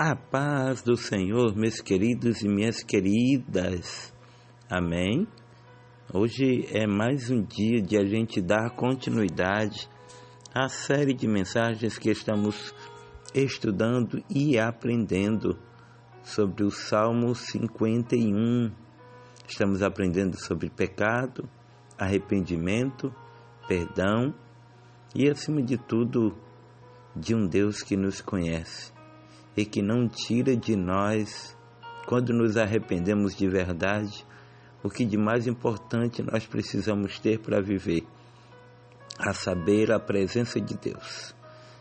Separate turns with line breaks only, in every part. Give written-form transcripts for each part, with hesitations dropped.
A paz do Senhor, meus queridos e minhas queridas. Amém? Hoje é mais um dia de a gente dar continuidade à série de mensagens que estamos estudando e aprendendo sobre o Salmo 51. Estamos aprendendo sobre pecado, arrependimento, perdão e, acima de tudo, de um Deus que nos conhece e que não tira de nós, quando nos arrependemos de verdade, o que de mais importante nós precisamos ter para viver, a saber, a presença de Deus.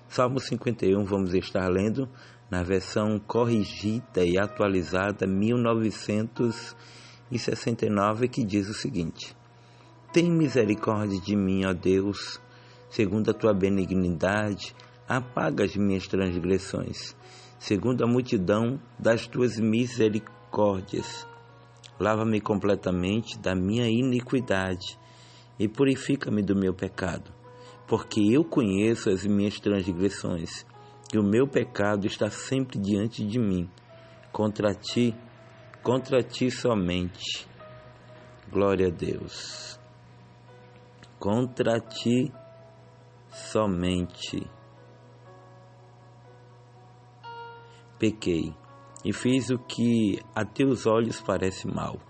Salmo 51 vamos estar lendo na versão corrigida e atualizada 1969, que diz o seguinte: Tem misericórdia de mim, ó Deus, segundo a tua benignidade, apaga as minhas transgressões, segundo a multidão das tuas misericórdias. Lava-me completamente da minha iniquidade e purifica-me do meu pecado, porque eu conheço as minhas transgressões e o meu pecado está sempre diante de mim. Contra ti somente. Glória a Deus. Contra ti somente pequei, e fiz o que a teus olhos parece mal,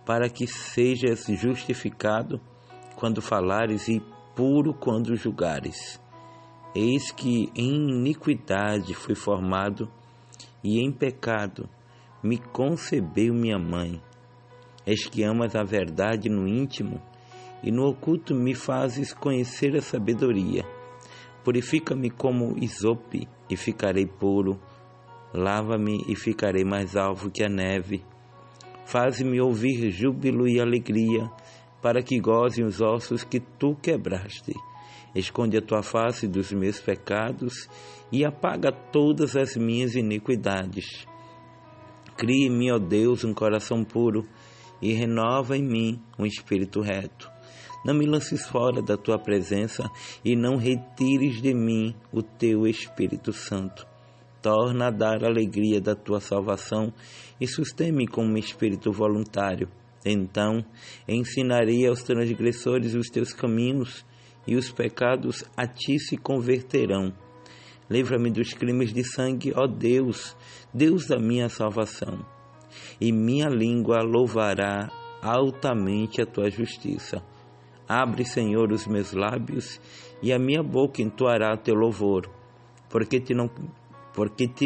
para que sejas justificado quando falares e puro quando julgares. Eis que em iniquidade fui formado, e em pecado me concebeu minha mãe. És que amas a verdade no íntimo, e no oculto me fazes conhecer a sabedoria. Purifica-me como isope, e ficarei puro. Lava-me e ficarei mais alvo que a neve. Faze-me ouvir júbilo e alegria, para que gozem os ossos que tu quebraste. Esconde a tua face dos meus pecados e apaga todas as minhas iniquidades. Cria em mim, ó Deus, um coração puro e renova em mim um espírito reto. Não me lances fora da tua presença e não retires de mim o teu Espírito Santo. Torna a dar a alegria da tua salvação e sustém-me com um espírito voluntário. Então ensinarei aos transgressores os teus caminhos, e os pecados a ti se converterão. Livra-me dos crimes de sangue, ó Deus, Deus da minha salvação. E minha língua louvará altamente a tua justiça. Abre, Senhor, os meus lábios, e a minha boca entoará teu louvor, porque te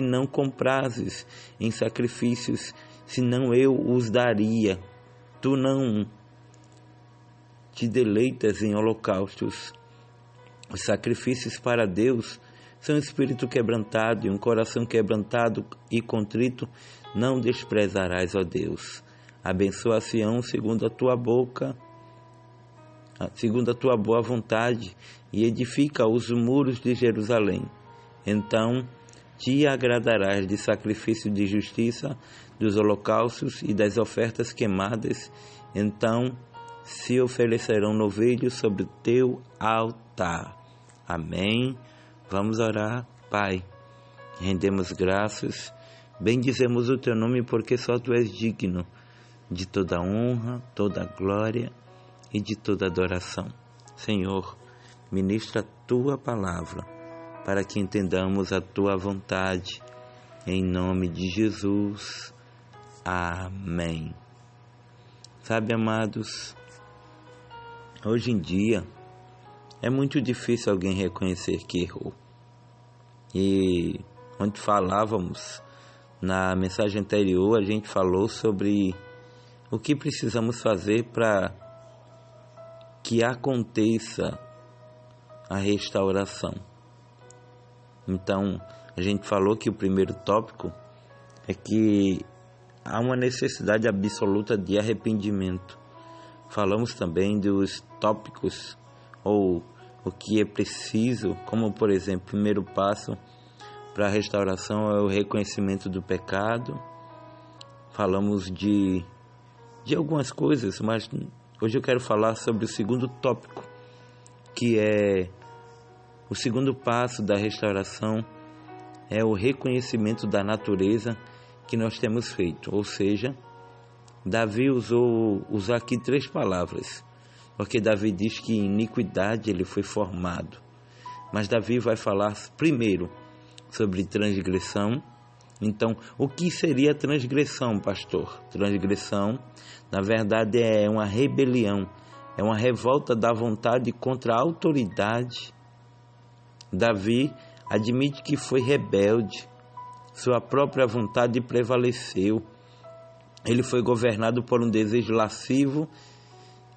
não comprazes em sacrifícios, senão eu os daria. Tu não te deleitas em holocaustos. Os sacrifícios para Deus são espírito quebrantado, e um coração quebrantado e contrito não desprezarás, ó Deus. Abençoa Sião segundo a tua boa vontade, e edifica os muros de Jerusalém. Então te agradarás de sacrifício de justiça, dos holocaustos e das ofertas queimadas. Então se oferecerão novilhos sobre o teu altar. Amém. Vamos orar. Pai, rendemos graças, bendizemos o teu nome, porque só tu és digno de toda honra, toda glória e de toda adoração. Senhor, ministra a tua palavra, para que entendamos a tua vontade, em nome de Jesus. Amém. Sabe, amados, hoje em dia é muito difícil alguém reconhecer que errou. E onde falávamos na mensagem anterior, a gente falou sobre o que precisamos fazer para que aconteça a restauração. Então, a gente falou que o primeiro tópico é que há uma necessidade absoluta de arrependimento. Falamos também dos tópicos, ou o que é preciso, como por exemplo, o primeiro passo para a restauração é o reconhecimento do pecado. Falamos de algumas coisas, mas hoje eu quero falar sobre o segundo tópico, que é o segundo passo da restauração, é o reconhecimento da natureza que nós temos feito. Ou seja, Davi usou aqui 3 palavras, porque Davi diz que em iniquidade ele foi formado. Mas Davi vai falar primeiro sobre transgressão. Então, o que seria transgressão, pastor? Transgressão, na verdade, é uma rebelião, é uma revolta da vontade contra a autoridade. Davi admite que foi rebelde, sua própria vontade prevaleceu. Ele foi governado por um desejo lascivo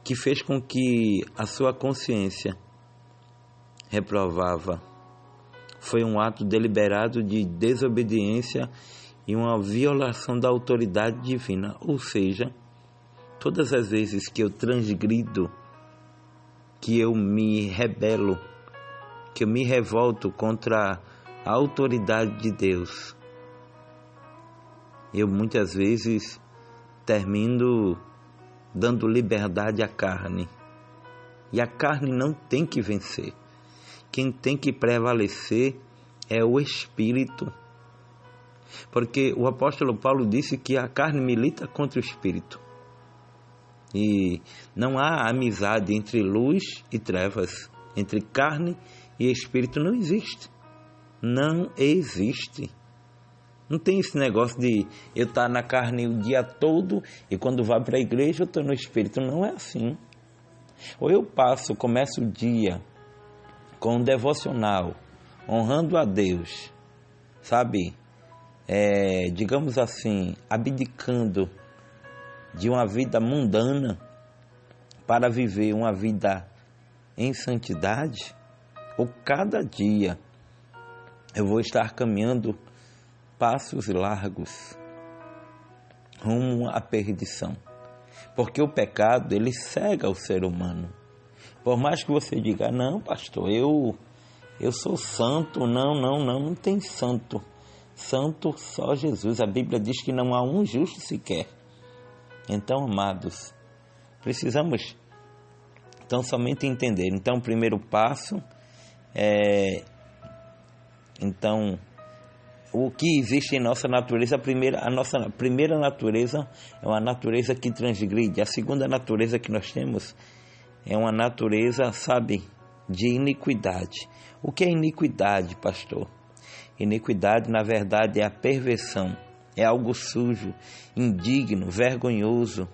que fez com que a sua consciência reprovava. Foi um ato deliberado de desobediência e uma violação da autoridade divina. Ou seja, todas as vezes que eu transgrido, que eu me rebelo, que eu me revolto contra a autoridade de Deus, eu muitas vezes termino dando liberdade à carne. E a carne não tem que vencer. Quem tem que prevalecer é o Espírito. Porque o apóstolo Paulo disse que a carne milita contra o Espírito. E não há amizade entre luz e trevas. Entre carne e Espírito não existe. Não existe. Não tem esse negócio de eu estar na carne o dia todo e quando vou para a igreja eu estou no Espírito. Não é assim. Ou eu começo o dia com um devocional, honrando a Deus, sabe? Digamos assim, abdicando de uma vida mundana para viver uma vida em santidade, ou cada dia eu vou estar caminhando passos largos rumo à perdição. Porque o pecado, ele cega o ser humano. Por mais que você diga, não, pastor, eu sou santo. Não tem santo. Santo só Jesus. A Bíblia diz que não há um justo sequer. Então, amados, precisamos então somente entender. Então, o primeiro passo é, então, o que existe em nossa natureza. A nossa primeira natureza é uma natureza que transgride. A segunda natureza que nós temos é uma natureza, sabe, de iniquidade. O que é iniquidade, pastor? Iniquidade, na verdade, é a perversão. É algo sujo, indigno, vergonhoso.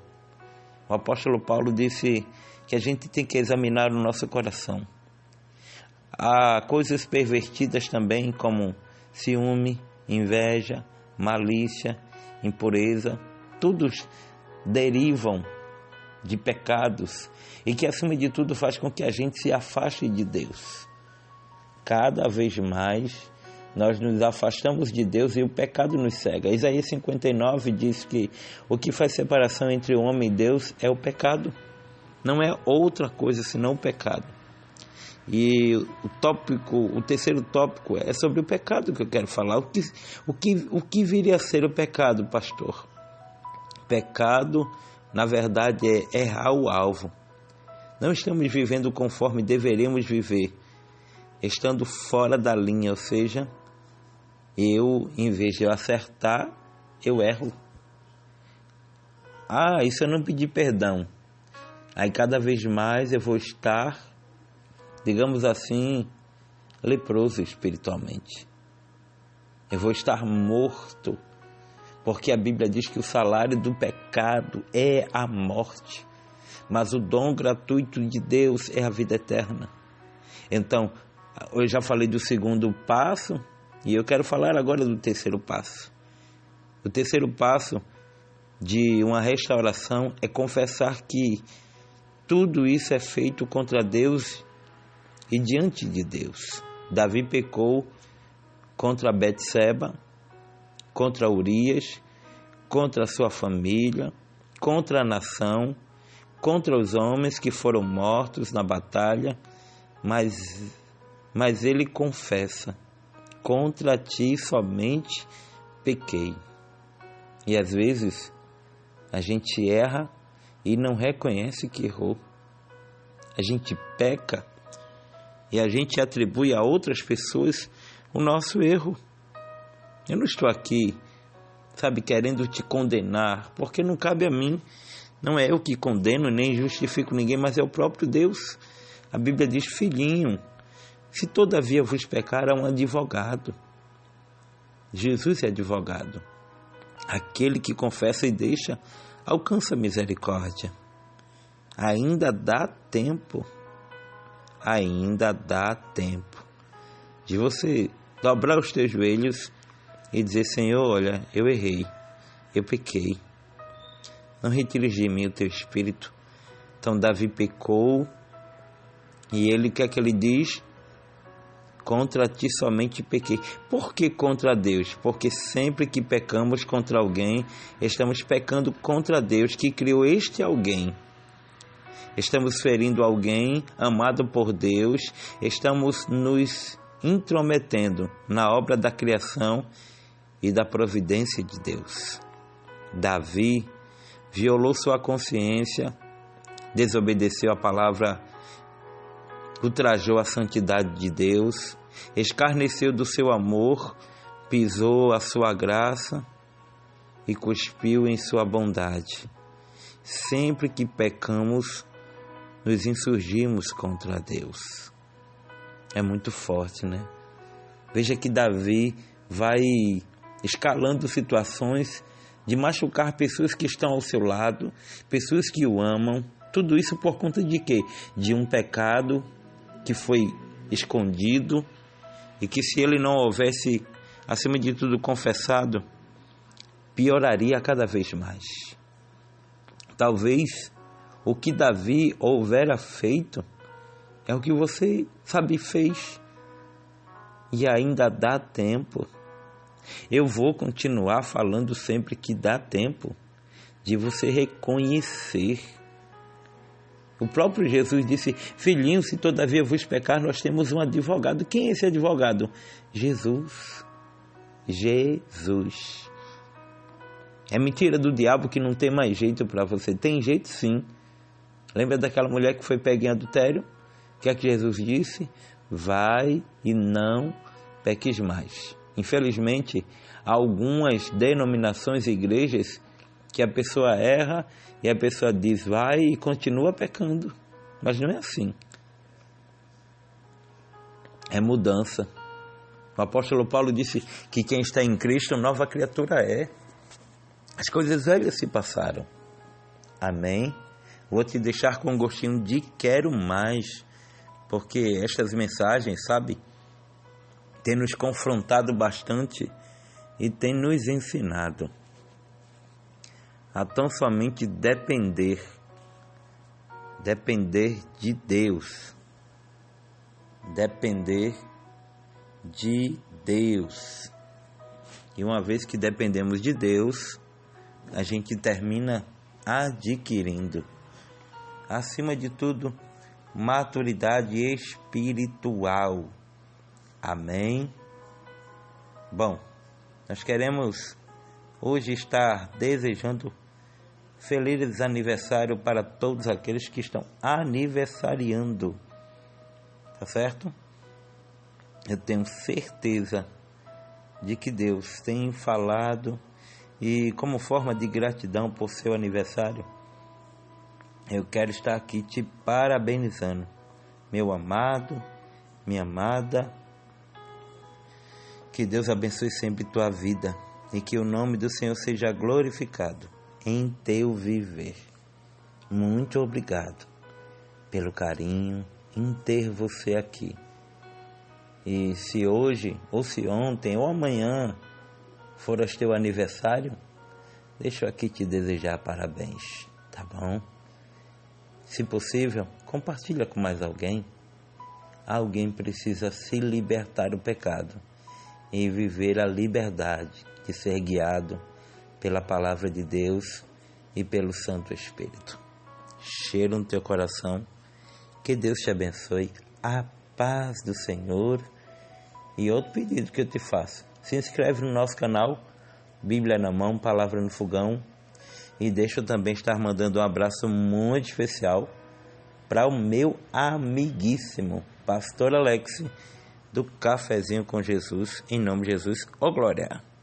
O apóstolo Paulo disse que a gente tem que examinar o nosso coração. Há coisas pervertidas também, como ciúme, inveja, malícia, impureza. Todos derivam de pecados e que, acima de tudo, faz com que a gente se afaste de Deus. Cada vez mais nós nos afastamos de Deus e o pecado nos cega. Isaías 59 diz que o que faz separação entre o homem e Deus é o pecado. Não é outra coisa senão o pecado. E o terceiro tópico é sobre o pecado que eu quero falar. O que viria a ser o pecado, pastor? Pecado, na verdade, é errar o alvo. Não estamos vivendo conforme deveríamos viver, estando fora da linha, ou seja, em vez de eu acertar, eu erro. Isso eu não pedi perdão. Aí cada vez mais eu vou estar, digamos assim, leproso espiritualmente. Eu vou estar morto, porque a Bíblia diz que o salário do pecado é a morte, mas o dom gratuito de Deus é a vida eterna. Então, eu já falei do segundo passo e eu quero falar agora do terceiro passo. O terceiro passo de uma restauração é confessar que tudo isso é feito contra Deus e diante de Deus. Davi pecou contra Betseba, contra Urias, contra a sua família, contra a nação, contra os homens que foram mortos na batalha, mas ele confessa: contra ti somente pequei. E às vezes a gente erra e não reconhece que errou. A gente peca e a gente atribui a outras pessoas o nosso erro. Eu não estou aqui, sabe, querendo te condenar, porque não cabe a mim. Não é eu que condeno, nem justifico ninguém, mas é o próprio Deus. A Bíblia diz: filhinho, se todavia vos pecar, há um advogado. Jesus é advogado. Aquele que confessa e deixa, alcança misericórdia. Ainda dá tempo de você dobrar os teus joelhos e dizer: Senhor, olha, eu errei, eu pequei. Não retires de mim o teu espírito. Então Davi pecou, e ele, o que é que ele diz? Contra ti somente pequei. Por que contra Deus? Porque sempre que pecamos contra alguém, estamos pecando contra Deus que criou este alguém. Estamos ferindo alguém amado por Deus, estamos nos intrometendo na obra da criação e da providência de Deus. Davi violou sua consciência, desobedeceu a palavra, ultrajou a santidade de Deus, escarneceu do seu amor, pisou a sua graça e cuspiu em sua bondade. Sempre que pecamos, nos insurgimos contra Deus. É muito forte, né? Veja que Davi vai escalando situações de machucar pessoas que estão ao seu lado, pessoas que o amam. Tudo isso por conta de quê? De um pecado que foi escondido e que, se ele não houvesse, acima de tudo, confessado, pioraria cada vez mais. Talvez o que Davi houvera feito é o que você, sabe, fez. E ainda dá tempo. Eu vou continuar falando sempre que dá tempo de você reconhecer. O próprio Jesus disse: filhinho, se todavia vos pecar, nós temos um advogado. Quem é esse advogado? Jesus. É mentira do diabo que não tem mais jeito para você. Tem jeito sim. Lembra daquela mulher que foi pega em adultério? O que é que Jesus disse? Vai e não peques mais. Infelizmente, há algumas denominações e igrejas que a pessoa erra e a pessoa diz vai e continua pecando. Mas não é assim. É mudança. O apóstolo Paulo disse que quem está em Cristo, nova criatura é. As coisas velhas se passaram. Amém? Vou te deixar com um gostinho de quero mais, porque estas mensagens, sabe, tem nos confrontado bastante e tem nos ensinado a tão somente depender de Deus, E uma vez que dependemos de Deus, a gente termina adquirindo, acima de tudo, maturidade espiritual. Amém? Bom, nós queremos hoje estar desejando feliz aniversário para todos aqueles que estão aniversariando. Tá certo? Eu tenho certeza de que Deus tem falado, e como forma de gratidão por seu aniversário, eu quero estar aqui te parabenizando, meu amado, minha amada. Que Deus abençoe sempre tua vida e que o nome do Senhor seja glorificado em teu viver. Muito obrigado pelo carinho em ter você aqui. E se hoje, ou se ontem, ou amanhã for teu aniversário, deixa eu aqui te desejar parabéns, tá bom? Se possível, compartilha com mais alguém. Alguém precisa se libertar do pecado e viver a liberdade de ser guiado pela palavra de Deus e pelo Santo Espírito. Cheiro no teu coração. Que Deus te abençoe. A paz do Senhor. E outro pedido que eu te faço: se inscreve no nosso canal Bíblia na Mão, Palavra no Fogão. E deixa eu também estar mandando um abraço muito especial para o meu amiguíssimo Pastor Alex, do Cafezinho com Jesus. Em nome de Jesus, ó glória!